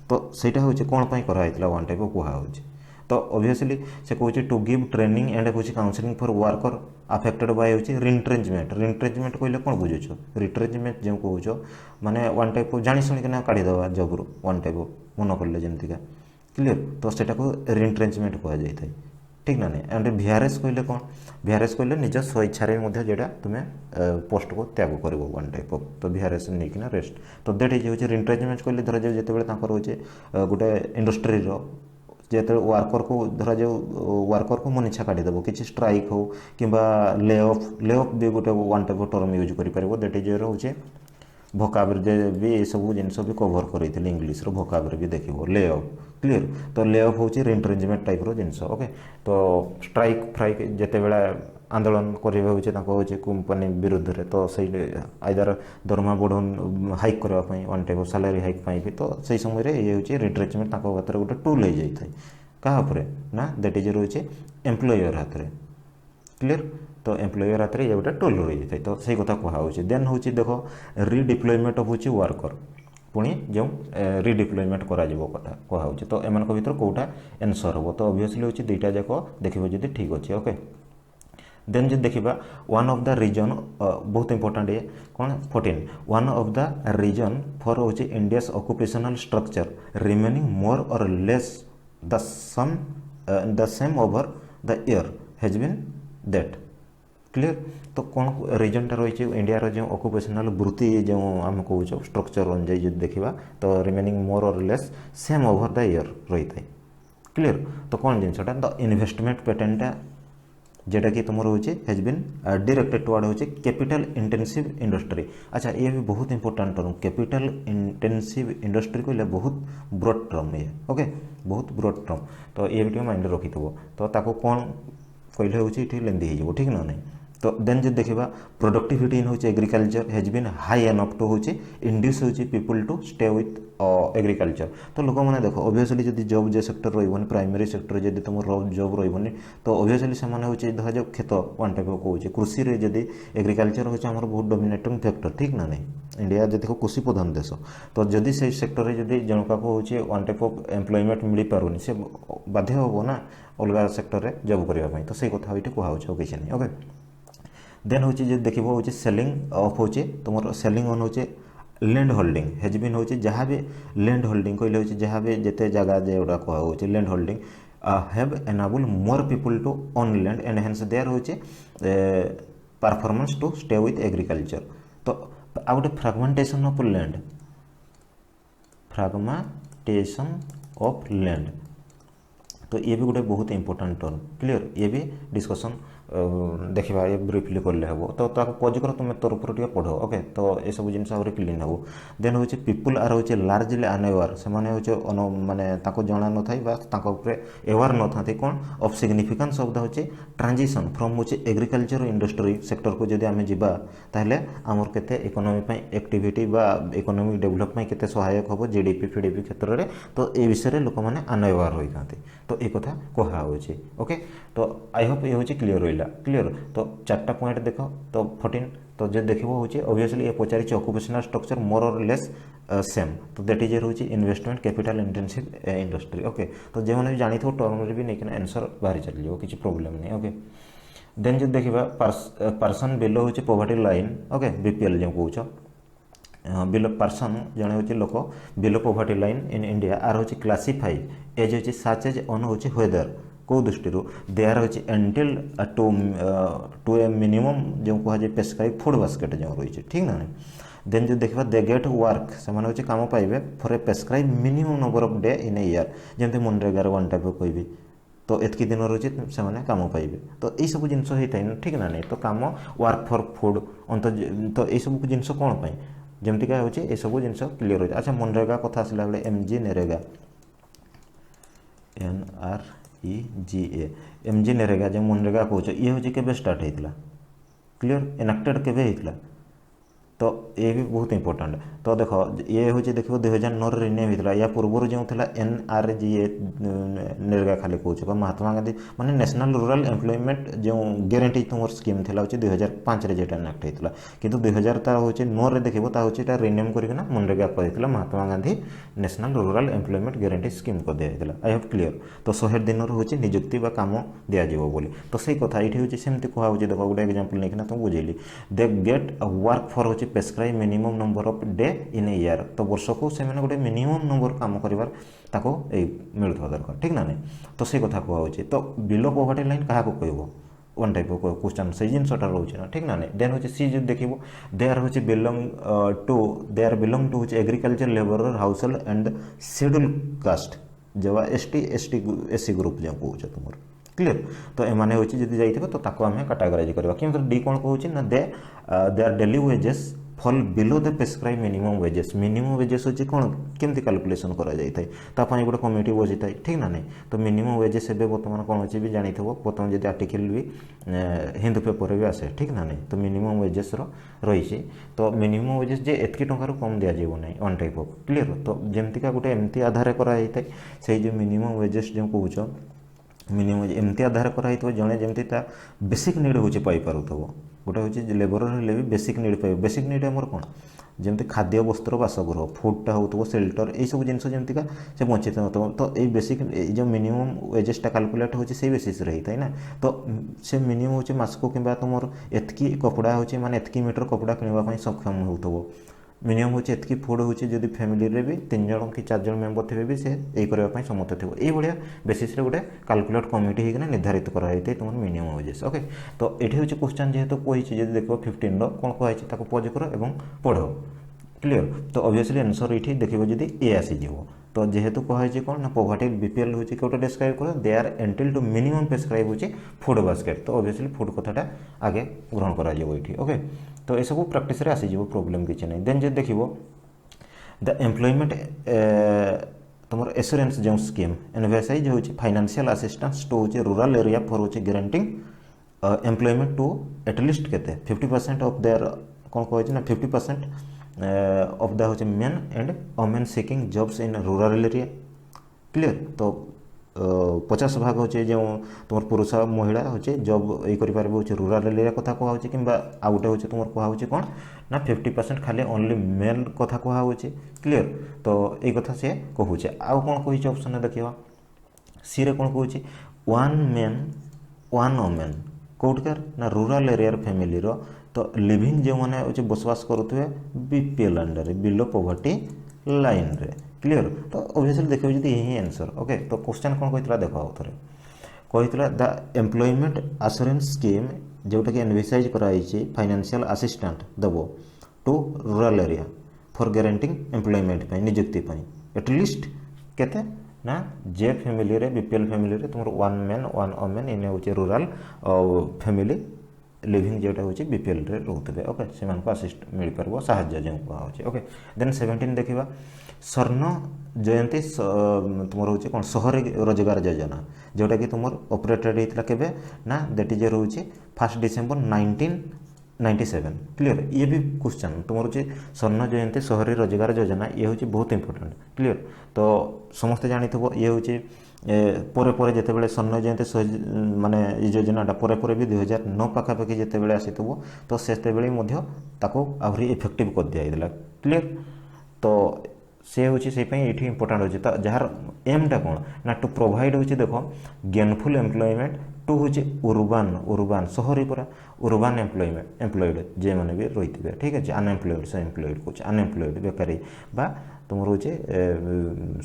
तो सेटा हूँ कौन कराई वन टाइप कहुच्छे तो ऑब्वियसली से कहे टू गिव ट्रेनिंग एंड हूँ counselling for worker affected by हूँ रिट्रेंचमेंट कहले कौन बुझुछ रिट्रेंचमेंट जो कहो माने वन टाइप जानी शुणिकना काढ़ीदे जॉब वन टाइप मन कले जमतीका क्लियर तो सेटा को रिट्रेंचमेंट कह जाए ठीक ना नहीं एंड VRS कहले कौन VRS कहले निज स्वेच्छा जोटा तुम्हें पोस्ट को त्याग कर वन टाइप ऑफ तो VRS नहीं रेस्ट तो दैट इज हूँ रिट्रेंचमेंट कहले धर जाए जिते हूँ गोटे इंडस्ट्री जो वर्कर को धरा जो वर्कर को मन इच्छा काढ़ीदेव किसी स्ट्राइक हो कि ले ऑफ भी गोटे वन टाइप टर्म यूज कर दैट इज हूँ भोकाब्रे भी ये सब जिन भी कभर कर इंग्लीश भोकाब्रे भी देखो ले ऑफ क्लियर तो ले ऑफ हूँ रिट्रेंचमेंट टाइप जिनस ओके तो स्ट्राइक फ्राइक जिते बड़ा आंदोलन करें कंपनी विरुद्ध रे तो से आइदर दरमा बढ़न हाइक करने वन टाइप सैलरी हाइक भी तो से समय ये हूँ रिट्रेचमेंट हाथ गोटे टूल हो जाए क्या ना दैट इज रोचे एम्प्लॉयर हाथ में क्लियर तो एम्प्लॉयर हाथ में ये गोटे टूल रही जाए तो सही कथा कहुच्छे देन हूँ देख रिडिप्लॉयमेंट हूँ वर्कर पुणी जो रिडिप्लॉयमेंट करा कथा कहुच्छे तो एम भर कौटा आंसर हम तो ऑब्वियसली हूँ 2टा जाक देखो जी ठीक अच्छे ओके देन जो देखा वन ऑफ द रीजन बहुत इंपोर्टेंट ये कौन 14 one of the reason for hmm India's occupational structure remaining more और less the same over the year has been that clear. तो कौन रिजनटा रही इंडिया जो ऑक्युपेशनल वृत्ति जो आम कहूँ स्ट्रक्चर अनुजाई जो देखा तो रिमेनिंग मोर और less same over the year रही है। क्लियर। तो कौन जिनसटा द इन्वेस्टमेंट पैटर्नटा जेटा कि तुम रोचे हेज बीन डायरेक्टेड टुवर्ड होचे कैपिटल इंटेंसिव इंडस्ट्री। अच्छा ये भी बहुत important term capital intensive industry कहले बहुत ब्रॉड टर्म ये ओके बहुत ब्रॉड टर्म। तो ये भी माइंड रखी तो ताको कौन कहले होची लेंदी हो ठीक ना नहीं। तो देन जो देखा प्रोडक्टिविटी इन होचे agriculture has been high enough to होचे इंड्यूस होची people to stay with agriculture. तो लोक मैंने देख ओबियसली जब जॉब जे सेक्टर रही प्राइमरी सेक्टर जब तुम जॉब रही तो ओबियसली से धरा जो खेत वन टाइप कहूँ कृषि रे जदि एग्रीकल्चर होचे हमर बहुत डोमिनेटिंग फैक्टर ठीक ना नहीं। इंडिया जो देखो कृषि प्रधान देश तो जदि से सेक्टर रे जदि जनका को होचे वन टाइप ऑफ एम्प्लॉयमेंट मिल पारुनी से बाध्य हो ना अलग सेक्टर रे जॉब करने तो से कथा ये कहूँ किसी नहीं ओके। देन हूँ देखो हूँ सेलिंग ऑफ होचे तुम सेलिंग ऑन होचे लैंड होल्डिंग हेज बीन होचे जहाँ भी लैंड होल्डिंग कहले होचे जहाँ भी जिते जगह जोड़ा कहुचे land holding have enable more people to own land and hence there होचे performance to stay with agriculture. तो आ गए fragmentation of land fragmentation of land तो ये भी गोटे बहुत इंपोर्टेंट टर्म क्लियर ये भी डिस्कशन देखा ये ब्रीफली करले हम तो पज कर तुम तरफ पढ़ ओके। तो ये सब जिन क्लीन हो देन हूँ पीपुल आर हूँ लार्जली अनअवेयर से माने जना न था एवेयर न था कौन ऑफ सिग्निफिकेंस ऑफ द हूँ ट्रांजिशन फ्रॉम हूँ एग्रीकल्चर इंडस्ट्री सेक्टर को जब आम जा ताहले आमर केते इकोनॉमी एक्टिविटी बा इकोनॉमिक डेवलपमेंट केते सहायक हम जीडीपी फीडीपी क्षेत्र में तो ये विषय लोक मैंने अनअवेयर होता तो ये कथा कहुचे ओके। तो आई होप ये हूँ क्लीयर रहा क्लीयर। तो 4टा पॉइंट देख तो 14 तो जो देख ओबियसली ये पचारि ऑक्युपेशनल स्ट्रक्चर मोर और लेस सेम तो दैट इज रोचे investment capital intensive industry okay. तो जो मैंने जानी टर्म भी नहीं आंसर बाहरी चल किसी प्रोब्लेम नहीं ओके। देन जो देखा person below hmm poverty line okay BPL जो कौच बिलो पर्सन जड़े हूँ लोक below poverty line in India are hmm classify as hmm such as on hmm whether कौ दृष्टि they are hmm entitled to a minimum जो कहुए प्रेस्क्राइब फूड बास्केट जो रही ठीक ना। देन जो देखा दे गेट वर्क से हूँ कम पाइबे for a prescribe minimum number of day in a year जमी मनरेगार वन टाइप कहि तो एतकी दिन रोचे से कम पाइबे तो यही सब जिन होता है ठीक ना नहीं। तो कम वर्क फॉर फूड अंत तो यही सब जिन कौन जमतीका हूँ ये सब जिन क्लीयर हो। अच्छा मनरेगा कथा आसला बेले MG NREGA NREGA MG NREGA जो मनरेगा कौच ये हूँ के स्टार्ट होता क्लीयर एनाक्टेड के तो ये भी बहुत इंपोर्टेंट। तो देख ये हूँ देख 2009 रिन्यू होता या पूर्व जो था NRGA नरेगा खाली कौच महात्मा गांधी माने नेशनल रूरल एम्प्लॉयमेंट जो गारंटी तुम स्कीम था 2005 जेटा इनाक्ट होता कि 2009 देखो हूँ रिन्यू करना मनरेगा कर Mahatma Gandhi National Rural Employment Guarantee Scheme कर दिया आई हैव क्लीयर। तो 100 दिन हूँ निजुक्ति कम दिज्व बोली तो सही कथा ये हूँ सेमती कहूँ देख गोटे एग्जाम्पल नहीं तुम बुझेली दे गेट वर्क फॉर हूँ prescribe minimum number of day in a year तो वर्ष को से गोटे मिनिमम नंबर काम कर मिलता दरकार ठीक ना नहीं। तो से कथा कहूँ तो बिलो पॉवर्टी लाइन क्या कह वन टाइप ऑफ क्वेश्चन से जिनसा रोचे ना ठीक ना नहीं। देन हूँ सी जो देखो दे आर हूँ बिलोंग टू हूँ agriculture labour house hold and schedule caste जवा ST ग्रुप जो कौच तुम क्लीयर। तो एमाने हूँ जब जाइए तो आम कैटेगराइज करवा कि डी कौन कहूँ ना they are daily wages fall below the prescribe minimum wages hmm कौन केमती कैलकुलेशन कराई गोटे कमिटी बसी था ठीक ना नहीं। तो मिनिमम वेजेस ए बर्तमान कौन अच्छे भी जानी बर्तमान जब आर्टिकल भी हिंदू पेपर भी आसे ठीक ना नहीं। तो मिनिमम वेजेस रही तो मिनिमम वेजेस जे एतकी टंकार कम दिज्व ना वन टाइप ऑफ क्लीयर। तो जमतीका गोटे एमती आधार कराई से जो मिनिमम वेजेस जो कौच मिनिमम एमती आधार कराई जड़े जमी बेसिक नीड हूँ पाइपु गोटे हूँ लेबर हेल्ले भी बेसिक नीड पाइब बेसिक नीड आमर कौन जमी खाद्य वस्त्र बासगृह फुडटा हो सेल्टर यही सब जिन जमतीका से वंचित हो तो ये बेसिक जो मिनिमम वेजेसटा कैलकुलेट हो बेसिस होता है ना। तो से मिनिमम हूँ मासक कि तुम एतकी कपड़ा हूँ माने एतकी मीटर कपड़ा किणवाई सक्षम हो मिनिमम होचे एतकी फुड होचे जदि फैमिली रे भी 3 जण कि 4 जण मेंबर थे भी से ए करबा पई समर्थ थिबो ए भलिया बेसिस रे गोटे कैलकुलेट कमिटी हेकना निर्धारित करा हेते तुमर मिनिमम वेजेस ओके तो एठी होचे क्वेश्चन जेहेतु कहिछि जदि देखो 15 रो कोन कहैछि ताको पॉज करो एवं पढो क्लियर तो ऑब्वियसली आंसर एठी देखिबो जदि ए आसी जिवो तो जेहेतु कहैछि कोन ना पोवर्टी बीपीएल होछि कोटा डिस्क्राइब करो they are entitle to minimum prescribe होछि फूड बास्केट तो ऑब्वियसली फूड कथाटा आगे ग्रहण करा जेबो एठी ओके तो ए सब प्रैक्टिस रे आसी जेबो प्रॉब्लम किछ नै देन जे देखिबो द एम्प्लॉयमेंट तुमर एश्योरेंस जो स्कीम एनवीएसआई जो होछि फाइनेंशियल असिस्टेंस टू होछि रूरल एरिया फॉर होछि गारंटिंग एम्प्लॉयमेंट टू एटलिस्ट केते 50% ऑफ देयर कोन कहै ना 50% ऑफ द होचे men and women seeking jobs in rural area clear तो 50 भाग होचे जो तुमर पुरुष महिला होचे जॉब ए करि पारबो होचे रूरल एरिया कथा कहा होचे किबा आ गुटे होचे तुमर कहा होचे कोन ना 50% खाली ओनली मेल कथा कहा होचे क्लियर तो ए कथा से कहूचे आ कोन कहिचे ऑप्शन देखिबा सी रे कोन कहूचे वन मैन वन वुमेन कोटकर ना रूरल एरिया फैमिली रो तो लिविंग जो मैंने अच्छे बसवास करुवे BPL under below poverty line रे क्लियर तो ऑब्वियसली देखियो जदी यही आंसर ओके तो क्वेश्चन कोन कहितला देखो थरे कहितला द एम्प्लॉयमेंट एश्योरेंस स्कीम जोटा कि एनवीसाइज कराइछि फाइनेंशियल असिस्टेंट दबो to rural area for guaranteeing employment पे नियुक्ति पे एटलिस्ट केते ना जे फैमिली रे बीपीएल फैमिली रे तुमर वन मैन वन वुमेन इने होचे रूरल फैमिली लिविंग जोटा होची बीपीएल रे रहउतबे ओके सेमान को असिस्ट मिल परबो सहायता जे को होची ओके देन 17 देखिबा स्वर्ण जयंती तुमर होची कोन शहर रोजगार योजना जोटा कि तुमर ऑपरेटेड हेतला केबे ना दैट इज रहउची 1 डिसेंबर 1997 क्लियर ये भी क्वेश्चन तुमर होची स्वर्ण जयंती शहरी रोजगार योजना ये होची बहुत इंपोर्टेंट क्लियर तो समस्त जानिथबो ये होची परे परे जेते बेले स्वर्ण जयंती माने योजनाटा परे परे भी 2009 पाखापाखि जेते बेले आसीथबो तो सेते बेले मध्य ताको आहुरी इफेक्टिव कर दिया दिला क्लियर तो से होची से पई एठी इंपोर्टेंट होची त जहार एम टा कोन ना टू प्रोवाइड होची देखो गेनफुल एम्प्लॉयमेंट टू होची उर्बान शहरी पूरा उर्बान एम्प्लॉयड जे माने भी रहितबे ठीक है अनएम्प्लॉयड से एम्प्लॉयड कुछ अनएम्प्लॉयड बेकारी बा तुमर होची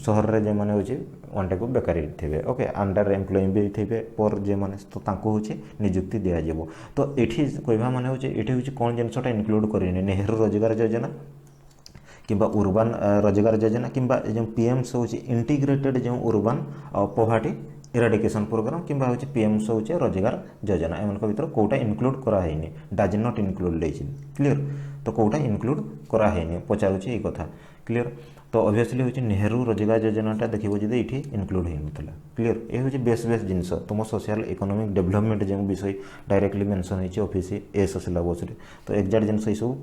शहर रे जे माने होची वनटे को बेकारी थिबे ओके अंडर एम्प्लॉय भी थिबे पर जे माने तो तांको होची नियुक्ति दिया जेबो तो एठी कहबा माने होची एठी होची कोन जिंसटा इंक्लूड करिने नेहरू रोजगार योजना किंबा उर्बान रोजगार योजना किंबा जो पीएम्स होची इंटीग्रेटेड जो उर्बान पॉवर्टी इराडिकेशन प्रोग्राम किंबा होची पीएम्स होची रोजगार योजना एमन को भीतर कोटा इंक्लूड करा हेनी डज नॉट इंक्लूड लेछि क्लियर तो कोटा इंक्लूड करा हेनी पचारुची ए कथा क्लियर तो ऑब्वियसली होची नेहरू रोजगार योजनाटा देखिबो जदि इठी इंक्लूड हेन नतला क्लियर ए होची बेस जिंस तुम सोशल इकोनॉमिक डेवलपमेंट जो विषय डायरेक्टली मेंशन होची ऑफिस एस सिलेबस रे तो एग्जैक्ट जिंस सब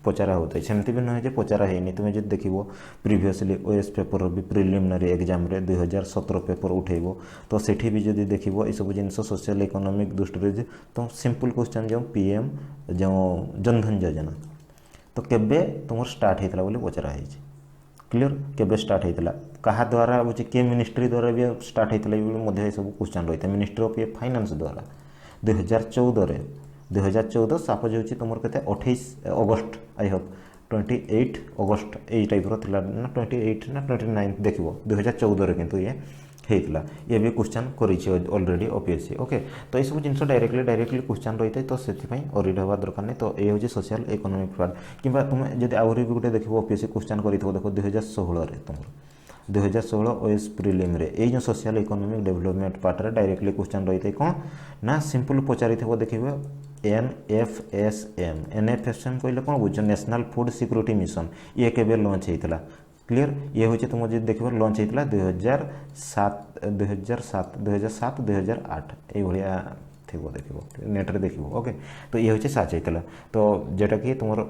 पचारा होता है सेमती भी नुहे पचारा है तुम्हें जो देखो प्रिवियसली ओएस पेपर भी प्रिलिमिनरी एग्जाम रे 2017 पेपर उठेबो तो सेठी भी जदी देखिबो ए सब जिंस सोशल इकोनॉमिक दृष्टि तो सिंपल क्वेश्चन जो पीएम जो जनधन योजना तो केबे तुम स्टार्ट होता बोली पचरा है क्लियर केबे स्टार्ट होता कहा द्वारा बुझे के मिनिस्ट्री द्वारा भी स्टार्ट होता सब क्वेश्चन रही है मिनिस्ट्री ऑफ फाइनेंस द्वारा 2014 सपोज होची तुमर केते 28 अगस्त I hope 28 August A type रो थिला ना 28 ना 29 देखिबो 2014 रे किंतु ये हेतला ये भी क्वेश्चन करि छी ऑलरेडी ओपीएससी ओके तो ए सब जिंस डायरेक्टली क्वेश्चन रहिते तो सेति पई ओरिड हवा दरकार नै तो ए होची सोशल इकोनॉमिक पार्ट किबा तुम जदि आउरी भी गुटे देखिबो ओपीएससी क्वेश्चन करिथो देखो 2016 रे तुमर 2016 ओएस प्रिलिम रे ए जो सोशल इकोनॉमिक डेवलपमेंट पार्ट रे डायरेक्टली क्वेश्चन रहिते कोन ना सिंपल पचारिथबो देखिबो एनएफएसएम कहले कौन बुझ नेशनल फूड सिक्योरिटी मिशन ये केबे लॉन्च होता क्लियर ये होचे तुम जो देखिबो लॉन्च होता 2007 ए भलिया थिबो देखिबो नेट रे देखिबो ओके तो ये होचे साच होता तो जेटा कि तुमर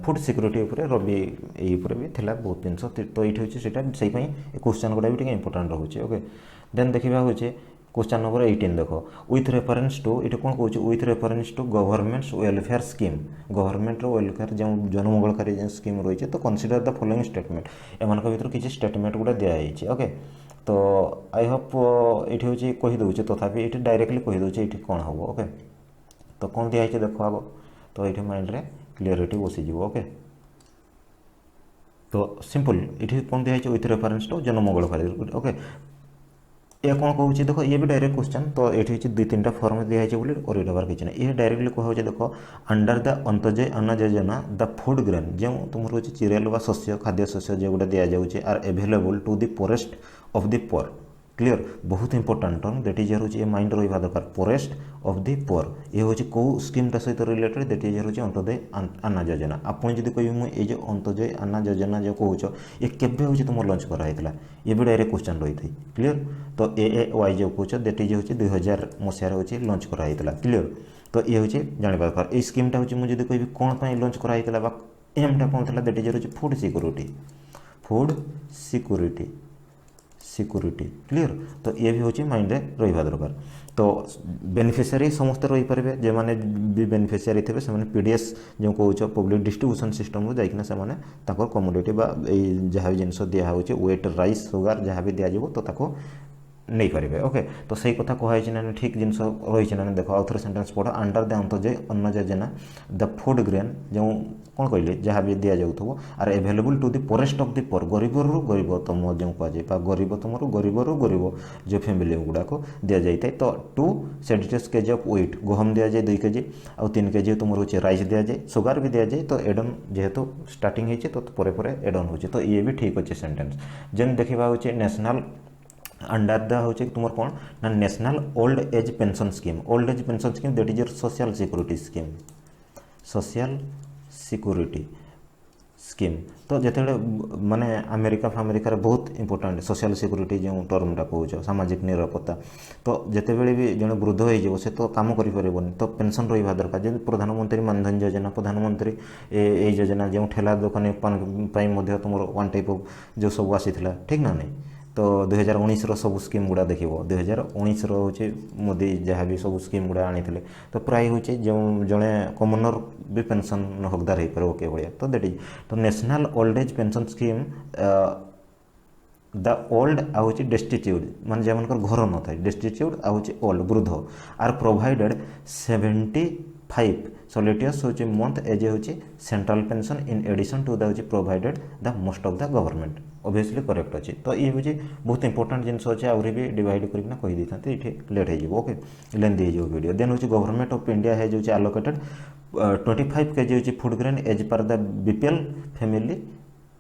फूड सिक्योरिटी ऊपर रवि ए ऊपर भी थिला बहुत जिंस तो ये होचे सेटा सेही पई क्वेश्चन गुडा भी ठीक इंपोर्टेंट रहउचे ओके देन देखिबा होचे क्वेश्चन नंबर 18 देखो विथ रेफरेंस टू इट कौन कहूँ with reference to government's welfare scheme government welfare जो जनमंगलकारी स्कीम रही है तो कनसीडर द फॉलोइंग स्टेटमेंट एमान भर किसी स्टेटमेंट गुड़ा दिखाई ओके तो आई होप ये हूँ कहीदे तथापि ये डायरेक्टली कहीदे ये कौन हम ओके तो कौन दिखाई देखो आग तो ये माइंड रे क्लीयरिटी बसीज ओके तो सिंपल ये कौन दिखाई with reference to Janmangal file okay ये कौन कहूँ देख ये भी डायरेक्ट क्वेश्चन तो ये दुई तीन फर्म दिखाई बोली और ये किसी ना ये डायरेक्टली कह देख अंडर द अंत्योदय अन्न योजना द फूड ग्रेन जो तुम रोचे सीरियल व शस्य खाद्य शस्य जो गुड़ा दि जाऊँचे are available to the poorest of the poor clear बहुत इंपोर्टाट टर्म दैट इज हूँ ये माइंड रहा दरकार पोरेस्ट ऑफ द पोर ये हूँ कौ स्कीमटा सहित रिलेटेड दैट इज हूँ अंत्योदय अन्न योजना आपन जब कह मुझे जो अंत्योदय अन्न योजना जो कौच ये केवे हूँ तुम लंच कराइला ये भी डायरेक्ट क्वेश्चन रही थी क्लीयर तो AAY जो कौच दैट इज हूँ 2000 मसीह हूँ लंच कराइला क्लीयर तो ये हूँ जाना दरकार ये स्कीमटा हूँ मुझे कह कौन लंच कराइला एमटा कौन था दैट इज हूँ फूड सिक्योरिटी क्लीयर तो ये भी हूँ माइंड रहा दरकार तो बेनिफिशियरी समस्ते रही पारे जो मैंने भी बेनिफिशियरी थे से PDS जो कौच पब्लिक डिस्ट्रीब्यूशन सिस्टम जाइना से कमोडिटी जहाँ भी जिनस दिहे वेट राइस सुगार जहाँ भी दिज्व तो नहीं पारे ओके तो सही कथा कहुई ना ठीक जिन रही ना देख आउ थे सेन्टेन्स पढ़ अंडर द अंत्योदय अन्न योजना द फूड ग्रेन जो कौन कहले जहाँ भी दि जाऊ are available to the poorest of the poor गरीब रू गरीब तुम जो कहुए गरीब तुम गरीब रू गरीब जो फैमिली गुड़ाक दि जाए तो 2 सेंटीमीटर केजी ऑफ वेट गहम दि जाए 2 केजी आउ 3 केजी तुम रोचे राइस दि जाए सुगार भी दि जाए तो एडन जेहेतु स्टार्टिंग होती तो पर एडन हो तो ये भी ठीक अच्छे सेन्टेन्स जेन देखा हूँ नेशनल अंडर द हूँ तुम कौन ना national old age pension scheme that is your social security scheme तो जिते माने अमेरिका फामेरिकार बहुत इंपोर्टाट सोशल सिक्योरिटी जो टर्मटा कौच सामाजिक निरापत्ता तो जितेबले भी जड़े वृद्ध हो से तो काम करें तो पेंशन रहा दरकार जब प्रधानमंत्री मानधन योजना प्रधानमंत्री ये योजना जो ठेला दुकानी तुम वन टाइप ऑफ जो सब आसी ठीक ना नहीं तो 2019 सब स्कीम गुड़ा देख 2019 हूँ मोदी जहाँ भी सब स्कीम गुड़ा आनी तो प्राय हूँ जो जड़े कमनर भी पेंशन हकदार हो पारे ओके भाया तो दैट इज तो national old age pension scheme the old आउ डेस्टिट्यूड मान जहाँ घर न था डेस्टिट्यूड आउ ओल्ड वृद्ध आर प्रोवाइडेड 75 सोलिटियस hmm month as hmm central pension in addition to the provided the most of the government obviously correct अच्छी तो ये हूँ बहुत इंपोर्टाट जिनस अच्छे आहरी भी डिवाइड करना कही था ये लेट हो ओके लेंदी हो video then hmm government of India है जो allocated 25 KG hmm food grain as per the BPL family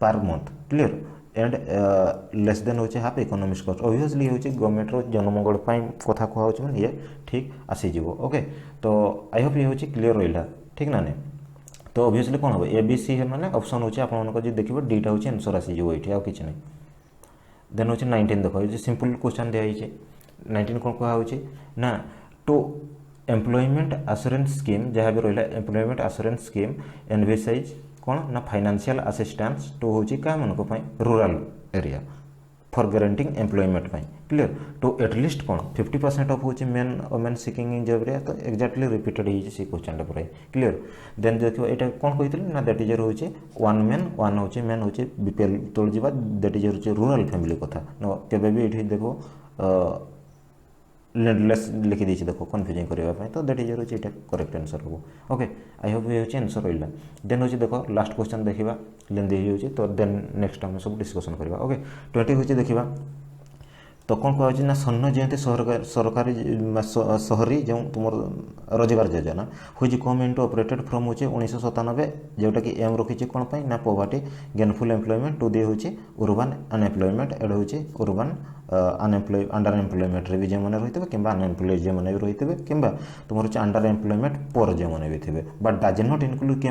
per month clear and less than hmm half economics cost obviously hmm government जनमंगल कथा कहूँ ये ठीक आसीज ओके तो आई होप ये हूँ क्लीयर रहा ठीक ना नहीं तो ऑब्वियसली कौन हम ABC है माने ऑप्शन हूँ आप देखिए डीटा हूँ आंसर आसीज ये आउ कि नहीं देन हूँ 19 देख ये सिंपल क्वेश्चन दिखाई 19 कौन कहुँ ना टू एम्प्लॉयमेंट एश्योरेंस स्कीम जहाँ भी रहा एम्प्लॉयमेंट एश्योरेंस स्कीम एनविसाइज कौन ना फाइनेंशियल असिस्टेंस टू हूँ क्या मानक rural area for guaranteeing employment clear to at least कौन 50% of hmm men women seeking in job रे तो एक्जाक्टली रिपीटेड हो क्वेश्चन पूरा क्लीयर देन देखो ये कौन कही ना दैट इज हूँ 1 मेन 1 हूँ मेन हूँ BPL तोड़ जा दैट इज हूँ रूरल फैमिली कथा केवे भी ये देखो लेस लिखी दी देखो कन्फ्यूजिंग करने तो दैट इज हूँ ये करेक्ट आंसर हम ओके आई होप ये हूँ आंसर रहा देन हूँ देख लास्ट क्वेश्चन देखा लेंदी हो तो देन नेक्स्ट आम सब डिस्कसन करवा ओके 20 हूँ देखा तो कौन कहुँ ना स्वर्ण जयंती सरकारी शहरी जो तुम रोजगार योजना हुई गवर्नमेंट ऑपरेटेड फ्रॉम हूँ 1997 जोटा कि एम रखी कौन ना poverty gainful employment to the hmm urban unemployment and hmm urban underemployment भी जो मैंने रही कि अनएम्प्लॉय जो मैंने भी रही कि तुम हूँ अंडर एम्प्लॉयमेंट पर जो मैंने भी थे बट डज नॉट इनक्लूड किए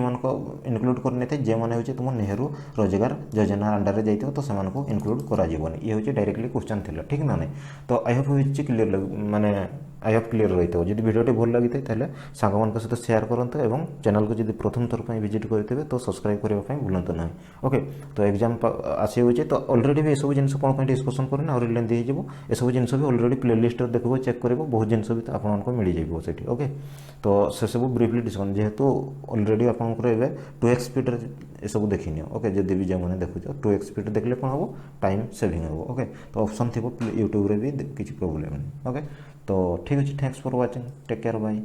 इनक्लूड करनी थे जो मैंने तुम नेहरू रोजगार योजना अंडर जाइए तो से इनक्लूड कर ये हूँ डायरेक्टली क्वेश्चन थी ठीक ना नहीं तो आई होप हूँ क्लीयर माने आई होप क्लीयर रही है जब भिडियो भल लगी था सांग मान सहित शेयर करते और चैनल को जब प्रथम थर पर विजिट करते तो सब्सक्राइब करने भूलु ना ओके तो एग्जाम आसी हो तो ऑलरेडी भी सब जिन कौन डिस्कसन करना और लेंदी हो सब जिन भी ऑलरेडी प्ले लिस्ट देखो चेक कर बहुत जिन भी आपको मिल जाए से ओके तो से सब ब्रीफली डिस्कसन जेहेतु ऑलरेडी आपंकर 2x स्पीड ये सब देखनी ओके जब भी जो मैंने देखुच 2x स्पीड देखले कौन हम टाइम सेविंग हम ओके तो ऑप्शन थी यूट्यूब भी किसी प्रोब्लेम नहीं ओके तो ठीक अच्छे thanks for watching take care bye.